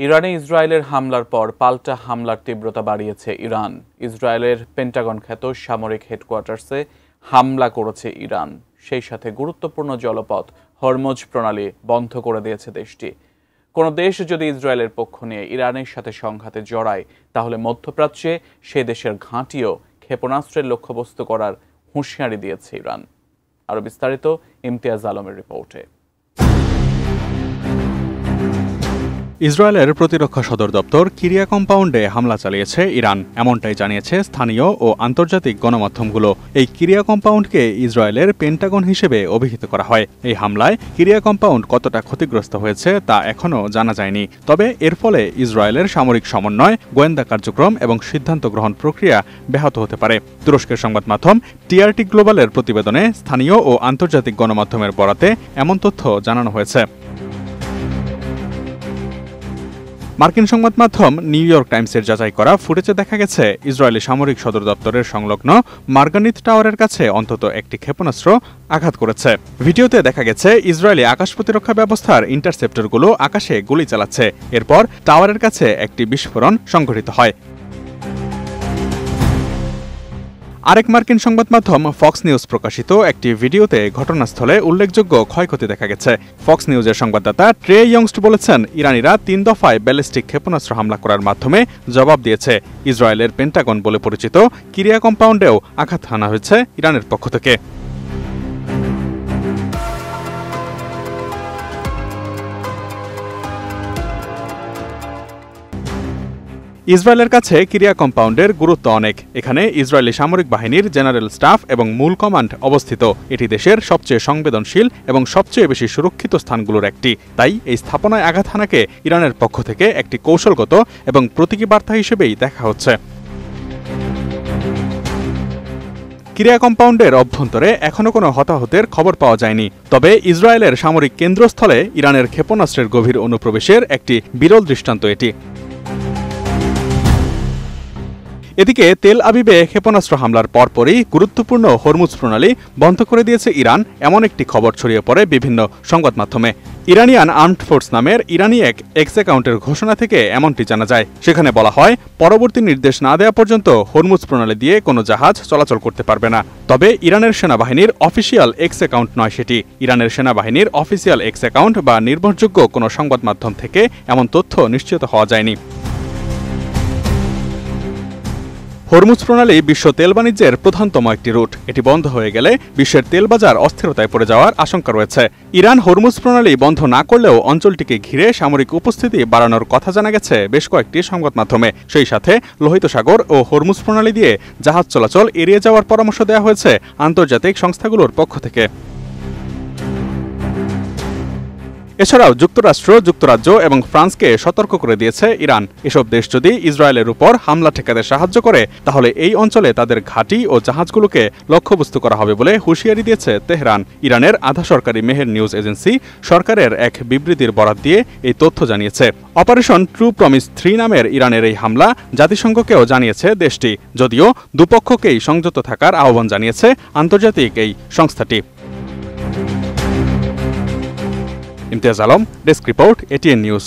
ইরানে ইসরায়েলের হামলার পর পাল্টা হামলার তীব্রতা বাড়িয়েছে ইরান। ইসরায়েলের পেন্টাগন খ্যাত সামরিক হেডকোয়ার্টার্সে হামলা করেছে ইরান। সেই সাথে গুরুত্বপূর্ণ জলপথ হরমুজ প্রণালী বন্ধ করে দিয়েছে দেশটি। কোনো দেশ যদি ইসরায়েলের পক্ষ নিয়ে ইরানের সাথে সংঘাতে জড়ায়, তাহলে মধ্যপ্রাচ্যে সে দেশের ঘাঁটিও ক্ষেপণাস্ত্রের লক্ষ্যবস্তু করার হুঁশিয়ারি দিয়েছে ইরান। আরও বিস্তারিত ইমতিয়াজ আলমের রিপোর্টে। ইসরায়েলের প্রতিরক্ষা সদর দপ্তর কিরিয়া কম্পাউন্ডে হামলা চালিয়েছে ইরান, এমনটাই জানিয়েছে স্থানীয় ও আন্তর্জাতিক গণমাধ্যমগুলো। এই কিরিয়া কম্পাউন্ডকে ইসরায়েলের পেন্টাগন হিসেবে অভিহিত করা হয়। এই হামলায় কিরিয়া কম্পাউন্ড কতটা ক্ষতিগ্রস্ত হয়েছে তা এখনও জানা যায়নি। তবে এর ফলে ইসরায়েলের সামরিক সমন্বয়, গোয়েন্দা কার্যক্রম এবং সিদ্ধান্ত গ্রহণ প্রক্রিয়া ব্যাহত হতে পারে। তুরস্কের সংবাদ মাধ্যম টিআরটি গ্লোবালের প্রতিবেদনে স্থানীয় ও আন্তর্জাতিক গণমাধ্যমের বরাতে এমন তথ্য জানানো হয়েছে। মার্কিন সংবাদ মাধ্যম নিউ ইয়র্ক টাইমসের যাচাই করা ফুটেজে দেখা গেছে ইসরায়েলি সামরিক সদর দপ্তরের সংলগ্ন মার্গানিত টাওয়ারের কাছে অন্তত একটি ক্ষেপণাস্ত্র আঘাত করেছে। ভিডিওতে দেখা গেছে ইসরায়েলি আকাশ প্রতিরক্ষা ব্যবস্থার ইন্টারসেপ্টরগুলো আকাশে গুলি চালাচ্ছে। এরপর টাওয়ারের কাছে একটি বিস্ফোরণ সংঘটিত হয়। আরেক মার্কিন সংবাদ মাধ্যম ফক্স নিউজ প্রকাশিত একটি ভিডিওতে ঘটনাস্থলে উল্লেখযোগ্য ক্ষয়ক্ষতি দেখা গেছে। ফক্স নিউজের সংবাদদাতা ট্রে ইয়ংস্ট বলেছেন, ইরানিরা 3 দফায় ব্যালিস্টিক ক্ষেপণাস্ত্র হামলা করার মাধ্যমে জবাব দিয়েছে। ইসরায়েলের পেন্টাগন বলে পরিচিত কিরিয়া কম্পাউন্ডেও আঘাত হানা হয়েছে ইরানের পক্ষ থেকে। ইসরায়েলের কাছে কিরিয়া কম্পাউন্ডের গুরুত্ব অনেক। এখানে ইসরায়েলি সামরিক বাহিনীর জেনারেল স্টাফ এবং মূল কমান্ড অবস্থিত। এটি দেশের সবচেয়ে সংবেদনশীল এবং সবচেয়ে বেশি সুরক্ষিত স্থানগুলোর একটি। তাই এই স্থাপনায় আঘাত হানাকে ইরানের পক্ষ থেকে একটি কৌশলগত এবং প্রতীকী বার্তা হিসেবেই দেখা হচ্ছে। কিরিয়া কম্পাউন্ডের অভ্যন্তরে এখনও কোনো হতাহতের খবর পাওয়া যায়নি। তবে ইসরায়েলের সামরিক কেন্দ্রস্থলে ইরানের ক্ষেপণাস্ত্রের গভীর অনুপ্রবেশের একটি বিরল দৃষ্টান্ত এটি। এদিকে তেল আবিবে ক্ষেপণাস্ত্র হামলার পরপরই গুরুত্বপূর্ণ হরমুজ প্রণালী বন্ধ করে দিয়েছে ইরান, এমন একটি খবর ছড়িয়ে পড়ে বিভিন্ন সংবাদ মাধ্যমে। ইরানিয়ান আর্মড ফোর্স নামের ইরানি এক এক্স অ্যাকাউন্টের ঘোষণা থেকে এমনটি জানা যায়। সেখানে বলা হয়, পরবর্তী নির্দেশ না দেওয়া পর্যন্ত হরমুজ প্রণালী দিয়ে কোনো জাহাজ চলাচল করতে পারবে না। তবে ইরানের সেনাবাহিনীর অফিসিয়াল এক্স অ্যাকাউন্ট নয় সেটি। ইরানের সেনাবাহিনীর অফিসিয়াল এক্স অ্যাকাউন্ট বা নির্ভরযোগ্য কোনো সংবাদ মাধ্যম থেকে এমন তথ্য নিশ্চিত হওয়া যায়নি। হরমুজ প্রণালী বিশ্ব তেল বাণিজ্যের প্রধানতম একটি রুট। এটি বন্ধ হয়ে গেলে বিশ্বের তেল বাজার অস্থিরতায় পড়ে যাওয়ার আশঙ্কা রয়েছে। ইরান হরমুজ প্রণালী বন্ধ না করলেও অঞ্চলটিকে ঘিরে সামরিক উপস্থিতি বাড়ানোর কথা জানা গেছে বেশ কয়েকটি সংবাদ মাধ্যমে। সেই সাথে লোহিত সাগর ও হরমুজ প্রণালী দিয়ে জাহাজ চলাচল এড়িয়ে যাওয়ার পরামর্শ দেওয়া হয়েছে আন্তর্জাতিক সংস্থাগুলোর পক্ষ থেকে। এছাড়াও যুক্তরাষ্ট্র, যুক্তরাজ্য এবং ফ্রান্সকে সতর্ক করে দিয়েছে ইরান। এসব দেশ যদি ইসরায়েলের উপর হামলা ঠেকাতে সাহায্য করে, তাহলে এই অঞ্চলে তাদের ঘাঁটি ও জাহাজগুলোকে লক্ষ্যবস্তু করা হবে বলে হুঁশিয়ারি দিয়েছে তেহরান। ইরানের আধা সরকারি মেহের নিউজ এজেন্সি সরকারের এক বিবৃতির বরাত দিয়ে এই তথ্য জানিয়েছে। অপারেশন ট্রু প্রমিস 3 নামের ইরানের এই হামলা জাতিসংঘকেও জানিয়েছে দেশটি, যদিও দুপক্ষকেই সংযত থাকার আহ্বান জানিয়েছে আন্তর্জাতিক এই সংস্থাটি। Imtiaz Alam, desk report, ATN news.